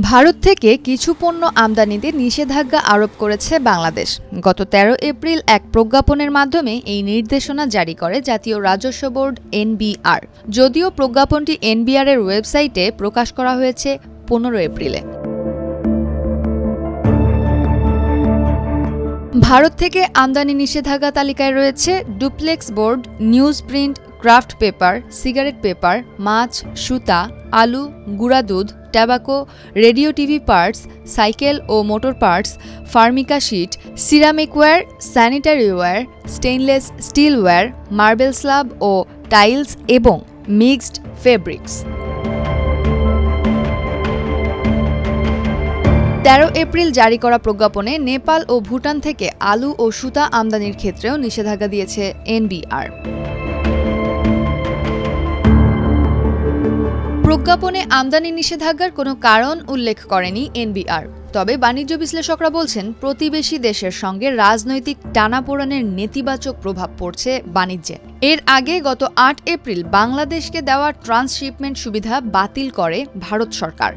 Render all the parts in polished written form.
ভারত থেকে কিছু পণ্য আমদানিতে নিষেধাজ্ঞা আরোপ করেছে বাংলাদেশ। গত ১৩ এপ্রিল এক প্রজ্ঞাপনের মাধ্যমে এই নির্দেশনা জারি করে জাতীয় রাজস্ব বোর্ড এনবিআর। যদিও প্রজ্ঞাপনটি এনবিআর এর ওয়েবসাইটে প্রকাশ করা হয়েছে ১৫ এপ্রিলে। ভারত থেকে আমদানি নিষেধাজ্ঞা তালিকায় রয়েছে duplex board, news print, kraft paper, cigarette paper, মাছ, সুতা, আলু, গুঁড়া দুধ, tobacco, radio TV parts, cycle ও motor parts, formica sheet, ceramic ware, sanitary ware, stainless steel ware, marble slab ও টাইলস এবং মিক্সড ফেব্রিক্স। ১৩ এপ্রিল জারি করা প্রজ্ঞাপনে নেপাল ও ভুটান থেকে আলু ও সুতা আমদানির ক্ষেত্রেও নিষেধাজ্ঞা দিয়েছে এনবিআর। প্রজ্ঞাপনে আমদানি নিষেধাজ্ঞার কোনো কারণ উল্লেখ করেনি এনবিআর। তবে বাণিজ্য বিশ্লেষকরা বলছেন, প্রতিবেশী দেশের সঙ্গে রাজনৈতিক টানাপোড়েনের নেতিবাচক প্রভাব পড়ছে বাণিজ্যে। এর আগে গত ৮ এপ্রিল বাংলাদেশকে দেওয়া ট্রান্সশিপমেন্ট সুবিধা বাতিল করে ভারত সরকার।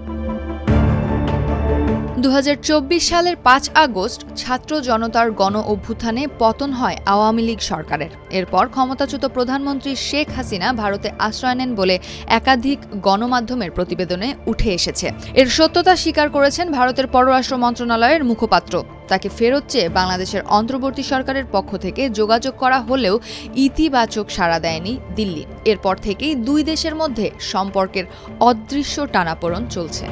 ২০২৪ সালের ৫ আগস্ট ছাত্র জনতার গণ অভ্যুত্থানে পতন হয় আওয়ামী লীগ সরকারের। এরপর ক্ষমতাচ্যুত প্রধানমন্ত্রী শেখ হাসিনা ভারতে আশ্রয় নেন বলে একাধিক গণমাধ্যমের প্রতিবেদনে উঠে এসেছে। এর সত্যতা স্বীকার করেছেন ভারতের পররাষ্ট্র মন্ত্রণালয়ের মুখপাত্র। তাকে ফেরত চেয়ে বাংলাদেশের অন্তর্বর্তী সরকারের পক্ষ থেকে যোগাযোগ করা হলেও ইতিবাচক সাড়া দেয়নি দিল্লি। এরপর থেকেই দুই দেশের মধ্যে সম্পর্কের অদৃশ্য টানাপোড়েন চলছে।